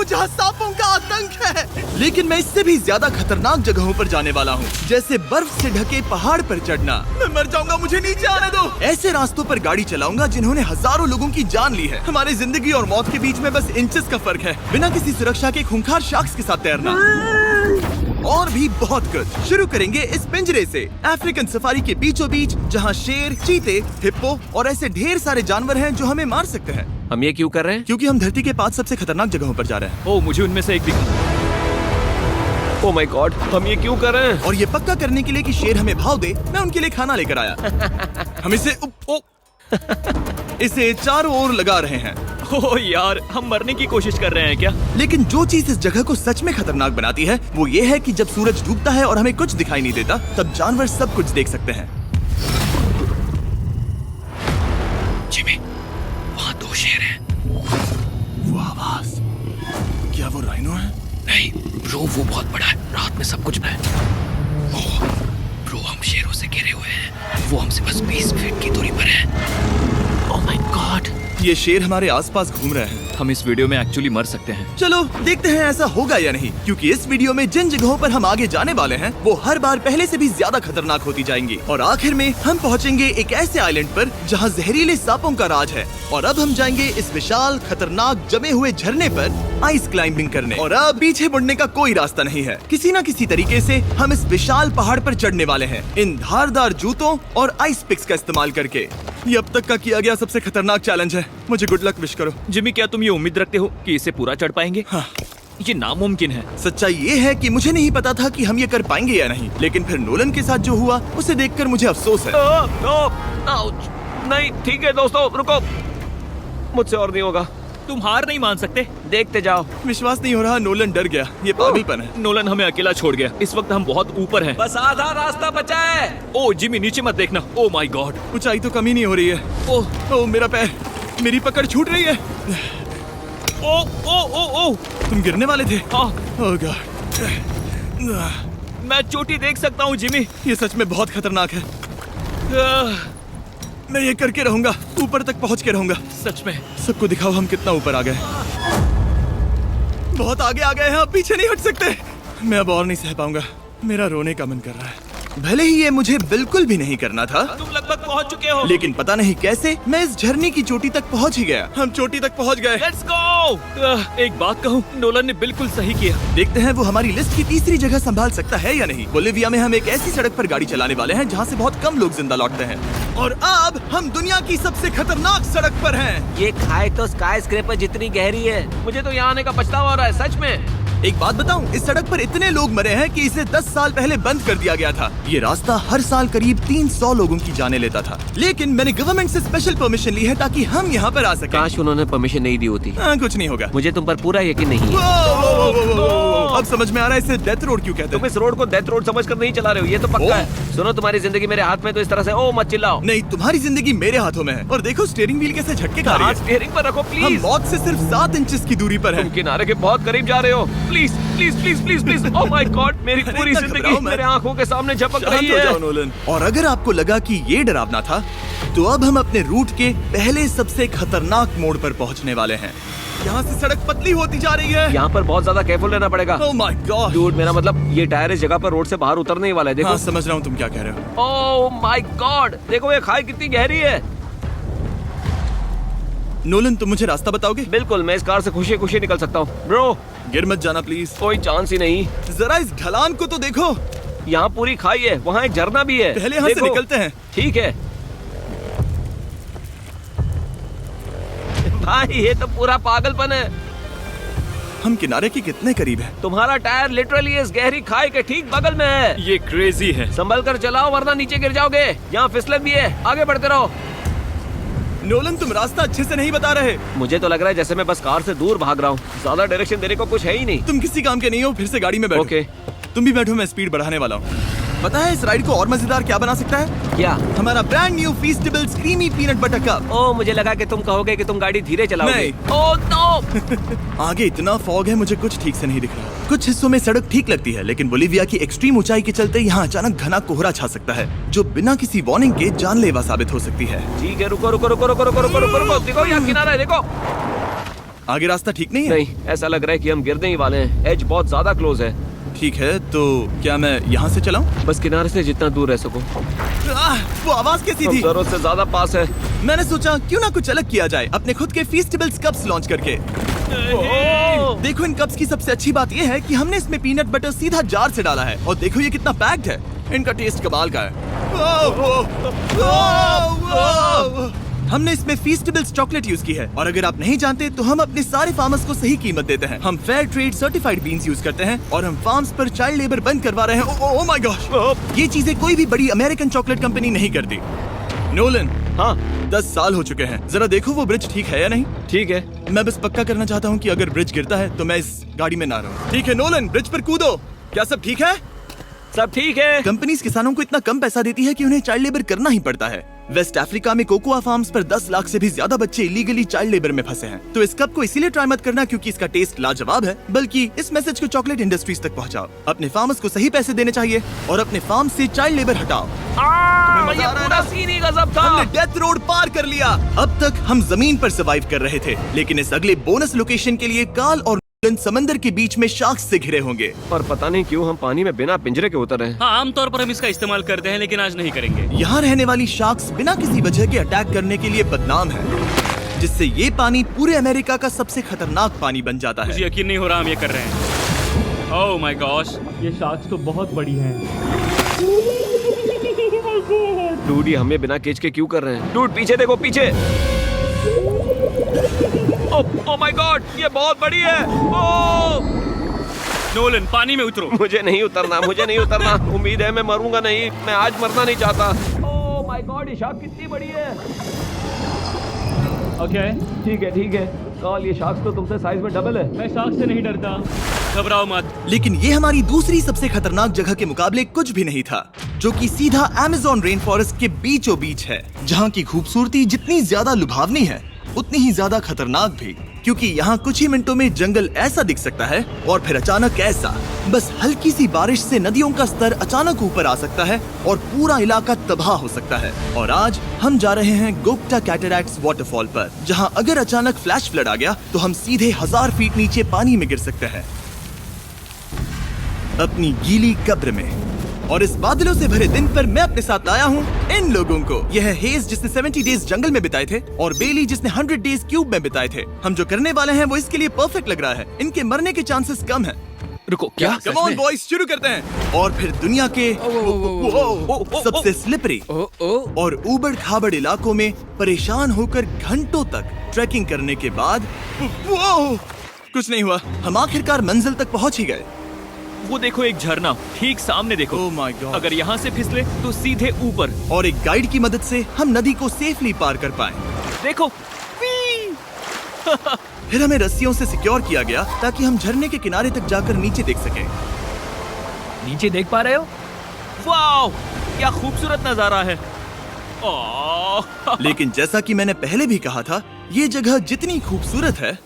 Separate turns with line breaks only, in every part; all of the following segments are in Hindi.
हूँ जहाँ सांपों का आतंक है, लेकिन मैं इससे भी ज्यादा खतरनाक जगहों पर जाने वाला हूँ, जैसे बर्फ से ढके पहाड़ पर चढ़ना। मैं मर जाऊंगा, मुझे नीचे आने दो। ऐसे रास्तों पर गाड़ी चलाऊंगा जिन्होंने हजारों लोगों की जान ली है। हमारी जिंदगी और मौत के बीच में बस इंचेस का फर्क है। बिना किसी सुरक्षा के खूंखार शार्क्स के साथ तैरना और भी बहुत कुछ। शुरू करेंगे इस पिंजरे से, अफ्रीकन सफारी के बीचों बीच, जहाँ शेर, चीते, हिप्पो और ऐसे ढेर सारे जानवर हैं जो हमें मार सकते हैं।
हम ये क्यों कर रहे हैं?
क्योंकि हम धरती के 5 सबसे खतरनाक जगहों पर जा रहे हैं।
ओह, मुझे उनमें से एक दिखा।
ओह माय गॉड, हम ये क्यों कर रहे हैं?
और ये पक्का करने के लिए कि शेर हमें भाव दे, मैं उनके लिए खाना लेकर आया। हम इसे चारों ओर लगा रहे हैं।
ओह यार, हम मरने की कोशिश कर रहे हैं क्या?
लेकिन जो चीज इस जगह को सच में खतरनाक बनाती है वो ये है कि जब सूरज डूबता है और हमें कुछ दिखाई नहीं देता, तब जानवर सब कुछ देख सकते हैं।
जिमी, वहाँ 2 शेर हैं।
वो आवाज, क्या वो राइनो है?
नहीं ब्रो, वो बहुत बड़ा है, रात में सब कुछ है। ओह ब्रो, हम शेरों से घिरे हुए हैं, वो हमसे बस 20 फीट की दूरी पर है। ओह माय गॉड,
ये शेर हमारे आसपास घूम रहे हैं।
हम इस वीडियो में एक्चुअली मर सकते हैं।
चलो देखते हैं ऐसा होगा या नहीं, क्योंकि इस वीडियो में जिन जगहों पर हम आगे जाने वाले हैं वो हर बार पहले से भी ज्यादा खतरनाक होती जाएंगी। और आखिर में हम पहुंचेंगे एक ऐसे आइलैंड पर जहां जहरीले सांपों का राज है। और अब हम जाएंगे इस विशाल खतरनाक जमे हुए झरने पर आइस क्लाइंबिंग करने। और अब पीछे मुड़ने का कोई रास्ता नहीं है। किसी न किसी तरीके से हम इस विशाल पहाड़ पर चढ़ने वाले हैं, इन धारदार जूतों और आइस पिक्स का इस्तेमाल करके। ये अब तक का किया गया सबसे खतरनाक चैलेंज है। मुझे गुड लक विश करो।
जिमी, क्या तुम ये उम्मीद रखते हो कि इसे पूरा चढ़ पाएंगे?
हाँ।
ये नामुमकिन है।
सच्चाई ये है कि मुझे नहीं पता था कि हम ये कर पाएंगे या नहीं, लेकिन फिर नोलन के साथ जो हुआ उसे देखकर मुझे अफसोस है।
नहीं ठीक है दोस्तों, रुको, मुझसे और नहीं होगा।
तुम हार नहीं मान सकते।
देखते जाओ।
विश्वास नहीं हो रहा, नोलन डर गया। ये पागलपन है।
नोलन हमें अकेला छोड़ गया। इस वक्त हम बहुत ऊपर हैं।
बस आधा रास्ता बचा है।
ओह जिमी, नीचे मत देखना। ओह माय गॉड,
ऊंचाई तो कमी नहीं हो रही है। ओह मेरा पैर, मेरी पकड़ छूट रही है।
ओह ओह ओह ओह,
तुम गिरने वाले थे।
हाँ,
ओह गॉड,
मैं चोटी देख सकता हूँ जिमी।
ये सच में बहुत खतरनाक है। मैं ये करके रहूंगा, ऊपर तक पहुंच के रहूंगा।
सच में।
सबको दिखाओ हम कितना ऊपर आ गए। बहुत आगे आ गए हैं, अब पीछे नहीं हट सकते। मैं अब और नहीं सह पाऊंगा, मेरा रोने का मन कर रहा है। भले ही ये मुझे बिल्कुल भी नहीं करना था,
तुम लगभग पहुंच चुके हो,
लेकिन पता नहीं कैसे मैं इस झरने की चोटी तक पहुंच ही गया। हम चोटी तक पहुंच गए।
Let's go. एक बात कहूँ, नोलन ने बिल्कुल सही किया।
देखते हैं वो हमारी लिस्ट की तीसरी जगह संभाल सकता है या नहीं। बोलिविया में हम एक ऐसी सड़क पर गाड़ी चलाने वाले हैं जहाँ से बहुत कम लोग जिंदा लौटते हैं। और अब हम दुनिया की सबसे खतरनाक सड़क पर हैं।
ये खाई तो स्काई स्क्रैपर जितनी गहरी है। मुझे तो यहाँ आने का पछतावा हो रहा है, सच में।
एक बात बताऊं, इस सड़क पर इतने लोग मरे हैं कि इसे 10 साल पहले बंद कर दिया गया था। ये रास्ता हर साल करीब 300 लोगों की जाने लेता था, लेकिन मैंने गवर्नमेंट से स्पेशल परमिशन ली है ताकि हम यहाँ पर आ सकें।
काश उन्होंने परमिशन नहीं दी होती।
कुछ नहीं होगा।
मुझे तुम पर पूरा यकीन नहीं है।
अब समझ में आ रहा है इसे डेथ रोड क्यों कहते
तुम
हैं।
इस रोड को डेथ रोड समझकर नहीं चला रहे हो, ये तो पक्का है। सुनो, तुम्हारी जिंदगी मेरे हाथ में, तो इस तरह से ओ मत चिल्लाओ।
नहीं, तुम्हारी जिंदगी मेरे हाथों में है। और देखो स्टीयरिंग व्हील कैसे झटके खा रही है।
स्टीयरिंग पर रखो
हम
प्लीज।
मौत से सिर्फ 7 इंचेस की दूरी पर
तुम
हैं।
किनारे के बहुत करीब जा रहे हो। Please please please please please. Oh my God, मेरी पूरी
इतना
जिंदगी
घबराओ मत।
मेरे आंखों के सामने झपक
शांत
रही
हो जाओ
है।
नोलन। और अगर आपको लगा कि ये डरावना था, तो अब हम अपने रूट के पहले सबसे खतरनाक मोड़ पर पहुंचने वाले हैं। यहाँ से सड़क पतली होती जा रही है।
यहाँ पर बहुत ज्यादा केयरफुल रहना पड़ेगा।
Oh my God.
डूड, मेरा मतलब ये टायर इस जगह पर रोड से बाहर उतरने ही वाला है। देखो।
हाँ, समझ रहा हूँ तुम क्या कह रहे हो।
ओह माय गॉड, देखो ये खाई कितनी गहरी है।
नोलन, तुम मुझे रास्ता बताओगे?
बिल्कुल, मैं इस कार से खुशी खुशी निकल सकता हूँ। ब्रो,
गिर मत जाना प्लीज।
कोई चांस ही नहीं।
जरा इस ढलान को तो देखो।
यहाँ पूरी खाई है, वहाँ एक झरना भी है।
पहले यहाँ से
देखो।
निकलते हैं।
ठीक है भाई, ये तो पूरा पागलपन है।
हम किनारे के कितने करीब हैं?
तुम्हारा टायर लिटरली इस गहरी खाई के ठीक बगल में है।
ये क्रेजी है।
संभल कर चलाओ वरना नीचे गिर जाओगे। यहाँ फिसलन भी है, आगे बढ़ते रहो।
नोलन, तुम रास्ता अच्छे से नहीं बता रहे।
मुझे तो लग रहा है जैसे मैं बस कार से दूर भाग रहा हूँ। ज्यादा डायरेक्शन देने को कुछ है ही नहीं।
तुम किसी काम के नहीं हो, फिर से गाड़ी में बैठो।
ओके।
तुम भी बैठो, मैं स्पीड बढ़ाने वाला हूँ। पता है इस राइड को और मजेदार क्या बना सकता है?
क्या?
हमारा brand new Feastable creamy peanut butter cup.
Oh, मुझे लगा कि तुम कहोगे कि तुम गाड़ी धीरे चलाओगे।
नहीं।
Oh no.
आगे इतना फॉग है, मुझे कुछ ठीक से नहीं दिख रहा। कुछ हिस्सों में सड़क ठीक लगती है, लेकिन बोलिविया की एक्सट्रीम ऊंचाई के चलते यहाँ अचानक घना कोहरा छा सकता है, जो बिना किसी वार्निंग के जानलेवा साबित हो सकती है।
ठीक है, रुको रुको रुको रुको रुको रुको रुको रुको। देखो यहाँ किनारा है, देखो।
आगे रास्ता ठीक नहीं है?
नहीं, ऐसा लग रहा है कि हम गिरने ही वाले हैं। एज बहुत ज्यादा क्लोज है।
ठीक है, तो क्या मैं यहाँ से चलाऊं?
बस किनारे से जितना दूर रह सको।
वो आवाज कैसी
हम
थी?
जरूरत से ज्यादा पास है।
मैंने सोचा क्यों ना कुछ अलग किया जाए अपने खुद के फीस्टेबल्स कप्स लॉन्च करके। देखो, इन कप्स की सबसे अच्छी बात ये है कि हमने इसमें पीनट बटर सीधा जार से डाला है और देखो ये कितना पैक्ड है। इनका टेस्ट कमाल का है। हमने इसमें फीस्टेबल्स चॉकलेट यूज की है और अगर आप नहीं जानते तो हम अपने सारे फार्मर्स को सही कीमत देते हैं। हम fair trade certified beans use करते हैं और हम फार्म्स पर चाइल्ड लेबर बंद करवा रहे हैं। ओह माय गॉश, ये चीजें कोई भी बड़ी अमेरिकन चॉकलेट कंपनी नहीं करती। नोलन,
हाँ
10 साल हो चुके हैं, जरा देखो वो ब्रिज ठीक है या नहीं।
ठीक है।
मैं बस पक्का करना चाहता हूँ कि अगर ब्रिज गिरता है तो मैं इस गाड़ी में ना रहूं। ठीक है नोलन, ब्रिज पर कूदो। क्या सब ठीक है?
सब ठीक है।
कंपनीज किसानों को इतना कम पैसा देती है कि उन्हें चाइल्ड लेबर करना ही पड़ता है। वेस्ट अफ्रीका में कोकोआ फार्म्स पर 10 लाख से भी ज्यादा बच्चे इलीगली चाइल्ड लेबर में फंसे हैं। तो इस कप को इसीलिए ट्राई मत करना क्योंकि इसका टेस्ट लाजवाब है, बल्कि इस मैसेज को चॉकलेट इंडस्ट्रीज तक पहुंचाओ। अपने फार्मर्स को सही पैसे देने चाहिए और अपने फार्म से चाइल्ड लेबर हटाओ।
ये पूरा सीन ही गजब था।
हमने डेथ रोड पार कर लिया। अब तक हम जमीन पर सर्वाइव कर रहे थे, लेकिन इस अगले बोनस लोकेशन के लिए काल और समंदर के बीच में शार्क्स से घिरे होंगे।
और पता नहीं क्यों हम पानी में बिना पिंजरे के उतर रहे हैं।
हाँ, आमतौर पर हम इसका इस्तेमाल करते हैं, लेकिन आज नहीं करेंगे।
यहाँ रहने वाली शार्क्स बिना किसी वजह के अटैक करने के लिए बदनाम है, जिससे ये पानी पूरे अमेरिका का सबसे खतरनाक पानी बन जाता
मुझे
है।
यकीन नहीं हो रहा हम ये कर रहे हैं। ओह माय गॉश, ये शार्क्स तो बहुत बड़ी हैं।
डूड, ये हमें बिना केज के क्यों कर रहे हैं? डूड पीछे देखो, पीछे। ओह माय गॉड, ये बहुत बड़ी है। ओह
नोलन, पानी में उतरो।
मुझे नहीं उतरना, मुझे नहीं उतरना। उम्मीद है मैं मरूंगा नहीं। मैं आज मरना नहीं चाहता। ओह माय गॉड, ये शार्क कितनी बड़ी है।
ओके,
ठीक है, ठीक है। कॉल, ये शार्क तो तुमसे साइज में डबल है।
मैं शार्क से नहीं डरता, घबराओ मत।
लेकिन ये हमारी दूसरी सबसे खतरनाक जगह के मुकाबले कुछ भी नहीं था, जो कि सीधा अमेज़न रेन फॉरेस्ट के बीचों बीच है, जहाँ की खूबसूरती जितनी ज्यादा लुभावनी है उतनी ही ज्यादा खतरनाक भी, क्योंकि यहाँ कुछ ही मिनटों में जंगल ऐसा दिख सकता है और फिर अचानक ऐसा। बस हल्की सी बारिश से नदियों का स्तर अचानक ऊपर आ सकता है और पूरा इलाका तबाह हो सकता है। और आज हम जा रहे हैं गोप्टा कैटरैक्ट्स वाटरफॉल पर, जहाँ अगर अचानक फ्लैश फ्लड आ गया तो हम सीधे 1000 फीट नीचे पानी में गिर सकते हैं, अपनी गीली कब्र में। और इस बादलों से भरे दिन पर मैं अपने साथ लाया हूँ इन लोगों को। यह है हेज, जिसने 70 डेज जंगल में बिताए थे, और बेली, जिसने 100 डेज क्यूब में बिताए थे। हम जो करने वाले हैं वो इसके लिए परफेक्ट लग रहा है। इनके मरने के चांसेस कम हैं।
रुको, क्या?
कम ऑन बॉयज, शुरू करते हैं। और फिर दुनिया के सबसे स्लिपरी और ऊबड़ खाबड़ इलाकों में परेशान होकर घंटों तक ट्रैकिंग करने के बाद कुछ नहीं हुआ। हम आखिरकार मंजिल तक पहुंच ही गए।
वो देखो, एक झरना ठीक सामने देखो।
ओह माय गॉड,
अगर यहाँ से फिसले तो सीधे ऊपर।
और एक गाइड की मदद से हम नदी को सेफली पार कर पाए।
देखो।
फिर हमें रस्सियों से सिक्योर किया गया ताकि हम झरने के किनारे तक जाकर नीचे देख सकें।
नीचे देख पा रहे हो? वाओ, क्या खूबसूरत नजारा है। ओह।
लेकिन जैसा कि मैंने पहले भी कहा था, ये जगह जितनी खूबसूरत है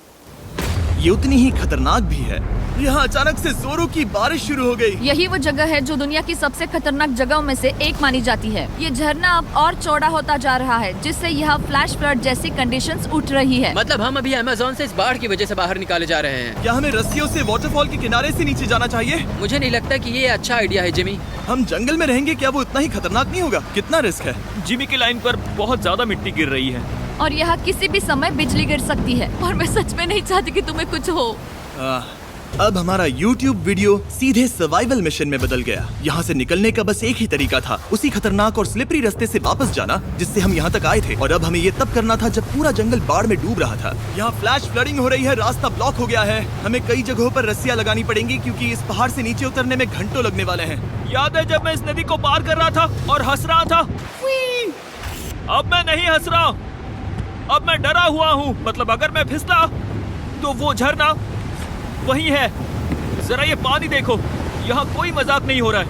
ये उतनी ही खतरनाक भी है। यहाँ अचानक से जोरों की बारिश शुरू हो गई।
यही वो जगह है जो दुनिया की सबसे खतरनाक जगहों में से एक मानी जाती है। ये झरना अब और चौड़ा होता जा रहा है, जिससे यहाँ फ्लैश फ्लड जैसी कंडीशंस उठ रही है।
मतलब हम अभी अमेज़न से इस बाढ़ की वजह से बाहर निकाले जा रहे हैं।
क्या हमें रस्सियों से वाटरफॉल के किनारे से नीचे जाना चाहिए?
मुझे नहीं लगता कि ये अच्छा आइडिया है जिमी।
हम जंगल में रहेंगे, क्या वो इतना ही खतरनाक नहीं होगा? कितना रिस्क है।
जिमी की लाइन पर बहुत ज्यादा मिट्टी गिर रही है
और यहाँ किसी भी समय बिजली गिर सकती है, और मैं सच में नहीं चाहती कि तुम्हें कुछ हो।
अब हमारा YouTube वीडियो सीधे सर्वाइवल मिशन में बदल गया। यहाँ से निकलने का बस एक ही तरीका था, उसी खतरनाक और स्लिपरी रास्ते से वापस जाना जिससे हम यहाँ तक आए थे। और अब हमें ये तब करना था जब पूरा जंगल बाढ़ में डूब रहा था। यहाँ फ्लैश फ्लडिंग हो रही है, रास्ता ब्लॉक हो गया है। हमें कई जगहों पर रस्सियाँ लगानी पड़ेंगी क्योंकि इस पहाड़ से नीचे उतरने में घंटों लगने वाले हैं।
याद है जब मैं इस नदी को पार कर रहा था और हंस रहा था? अब मैं नहीं हंस रहा, अब मैं डरा हुआ हूँ। मतलब अगर मैं फिसला तो वो झरना वही है। जरा ये पानी देखो, यहाँ कोई मजाक नहीं हो रहा है।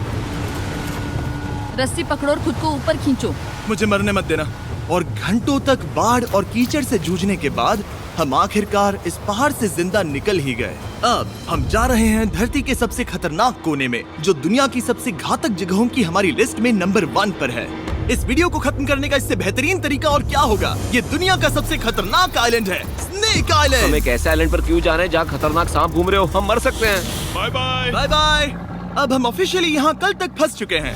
रस्सी पकड़ो और खुद को ऊपर खींचो।
मुझे मरने मत देना। और घंटों तक बाढ़ और कीचड़ से जूझने के बाद हम आखिरकार इस पहाड़ से जिंदा निकल ही गए। अब हम जा रहे हैं धरती के सबसे खतरनाक कोने में, जो दुनिया की सबसे घातक जगहों की हमारी लिस्ट में नंबर 1 पर है। इस वीडियो को खत्म करने का इससे बेहतरीन तरीका और क्या होगा? ये दुनिया का सबसे खतरनाक आइलैंड है, स्नेक
हम
आइलैंड।
एक ऐसे आइलैंड पर क्यों जा रहे हैं जहाँ खतरनाक सांप घूम रहे हो? हम मर सकते हैं।
Bye bye.
Bye bye. अब हम ऑफिशियली यहाँ कल तक फंस चुके हैं।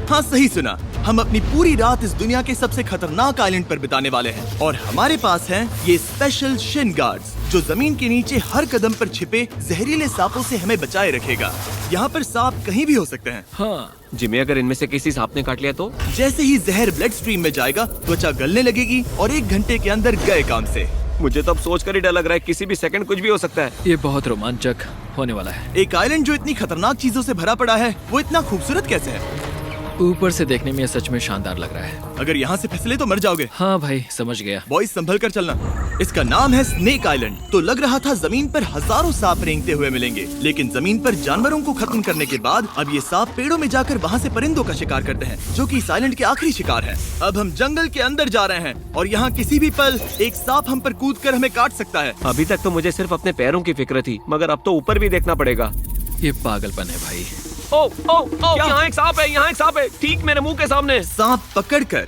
हाँ, सही सुना। हम अपनी पूरी रात इस दुनिया के सबसे खतरनाक आइलैंड पर बिताने वाले हैं और हमारे पास हैं ये स्पेशल शिन गार्ड्स जो जमीन के नीचे हर कदम पर छिपे जहरीले सांपों से हमें बचाए रखेगा। यहाँ पर सांप कहीं भी हो सकते हैं।
हाँ जिमी, अगर इनमें से किसी सांप ने काट लिया तो?
जैसे ही जहर ब्लड स्ट्रीम में जाएगा, त्वचा गलने लगेगी और 1 घंटे के अंदर गए काम से।
मुझे तो अब सोचकर ही डर लग रहा है, किसी भी सेकंड कुछ भी हो सकता है।
ये बहुत रोमांचक होने वाला है।
एक आइलैंड जो इतनी खतरनाक चीजों से भरा पड़ा है, वो इतना खूबसूरत कैसे है?
ऊपर से देखने में ये सच में शानदार लग रहा है।
अगर यहाँ से फिसले तो मर जाओगे।
हाँ भाई, समझ गया।
बॉयज, संभल कर चलना। इसका नाम है स्नेक आइलैंड। तो लग रहा था जमीन पर हजारों सांप रेंगते हुए मिलेंगे, लेकिन जमीन पर जानवरों को खत्म करने के बाद अब ये सांप पेड़ों में जाकर वहाँ से परिंदों का शिकार करते हैं, जो कि इस आइलैंड के आखिरी शिकार है। अब हम जंगल के अंदर जा रहे हैं और यहाँ किसी भी पल एक सांप हम पर कूद कर हमें काट सकता है।
अभी तक तो मुझे सिर्फ अपने पैरों की फिक्र थी, मगर अब तो ऊपर भी देखना पड़ेगा।
ये पागलपन है भाई।
ओ ओ ओ, यहाँ एक सांप है, यहाँ एक सांप है, ठीक मेरे मुंह के सामने।
सांप पकड़कर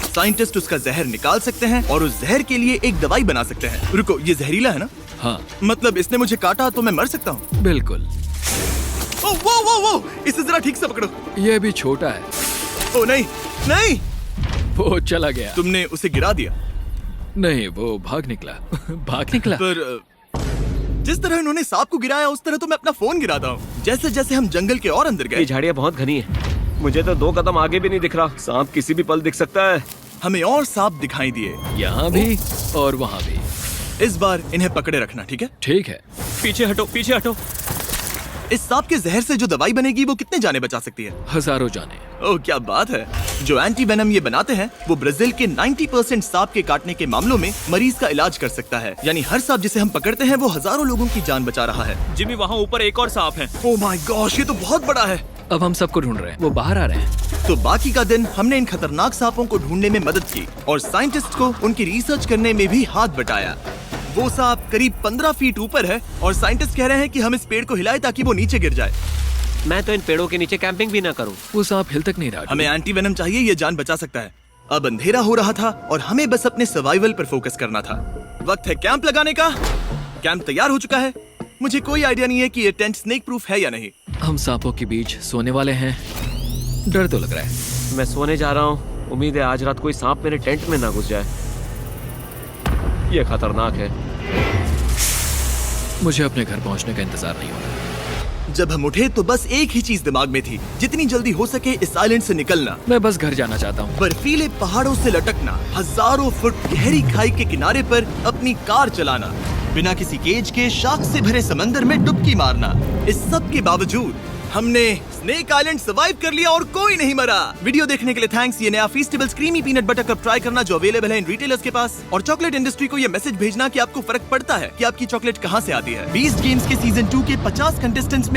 साइंटिस्ट उसका जहर निकाल सकते हैं और उस जहर के लिए एक दवाई बना सकते हैं। रुको, ये जहरीला है ना?
हाँ
मतलब इसने मुझे काटा तो मैं मर सकता हूँ?
बिल्कुल।
ओ वो वो वो, इसे जरा ठीक से पकड़ो।
ये भी छोटा है।
ओ नहीं नहीं,
वो चला गया।
तुमने उसे गिरा दिया।
नहीं, वो भाग निकला। भाग निकला।
पर जिस तरह इन्होंने सांप को गिराया, उस तरह तो मैं अपना फोन गिराता हूँ। जैसे जैसे हम जंगल के और अंदर
ये
गए,
झाड़ियाँ बहुत घनी है, मुझे तो 2 कदम आगे भी नहीं दिख रहा। सांप किसी भी पल दिख सकता है।
हमें और सांप दिखाई दिए।
यहाँ भी और वहाँ भी।
इस बार इन्हें पकड़े रखना, ठीक है?
ठीक है।
पीछे हटो, पीछे हटो।
इस सांप के जहर से जो दवाई बनेगी वो कितने जाने बचा सकती है?
हजारों जाने।
ओह, क्या बात है। जो एंटी वेनम ये बनाते हैं, वो ब्राजील के 90% सांप के काटने के मामलों में मरीज का इलाज कर सकता है। यानी हर सांप जिसे हम पकड़ते हैं वो हजारों लोगों की जान बचा रहा है।
जिमी, वहाँ ऊपर एक और सांप है।
ओह माय गॉश, ये तो बहुत बड़ा है।
अब हम सबको ढूंढ रहे हैं। वो बाहर आ रहे हैं।
तो बाकी का दिन हमने इन खतरनाक सांपों को ढूंढने में मदद की और साइंटिस्ट को उनकी रिसर्च करने में भी हाथ बटाया। वो सांप करीब 15 फीट ऊपर है और साइंटिस्ट कह रहे हैं कि हम इस पेड़ को हिलाएं ताकि वो नीचे गिर जाए।
मैं तो इन पेड़ों के नीचे कैंपिंग भी ना करूं।
वो सांप हिल तक नहीं रहा।
हमें एंटी वेनम चाहिए, ये जान बचा सकता है। अब अंधेरा हो रहा था और हमें बस अपने सर्वाइवल पर फोकस करना था। वक्त है कैंप लगाने का। कैंप तैयार हो चुका है। मुझे कोई आइडिया नहीं है कि ये टेंट स्नेक प्रूफ है या नहीं।
हम सांपों के बीच सोने वाले हैं। डर तो लग रहा है।
मैं सोने जा रहा हूँ। उम्मीद है आज रात कोई सांप मेरे टेंट में ना घुस जाए। ये खतरनाक है।
मुझे अपने घर पहुंचने का इंतजार नहीं हो रहा।
जब हम उठे तो बस एक ही चीज दिमाग में थी, जितनी जल्दी हो सके इस आइलैंड से निकलना।
मैं बस घर जाना चाहता हूँ।
बर्फीले पहाड़ों से लटकना, हजारों फुट गहरी खाई के किनारे पर अपनी कार चलाना, बिना किसी केज के शार्क से भरे समंदर में डुबकी मारना। इस सब के बावजूद हमने स्नेक आइलैंड सर्वाइव कर लिया और कोई नहीं मरा। वीडियो देखने के लिए थैंक्स। ये नया Feastables creamy peanut butter cup try करना जो अवेलेबल है इन रिटेलर्स के पास, और चॉकलेट इंडस्ट्री को ये मैसेज भेजना कि आपको फर्क पड़ता है कि आपकी चॉकलेट कहाँ से आती है। बीस्ट गेम्स के सीजन 2 के 50 कंटेस्टेंट्स में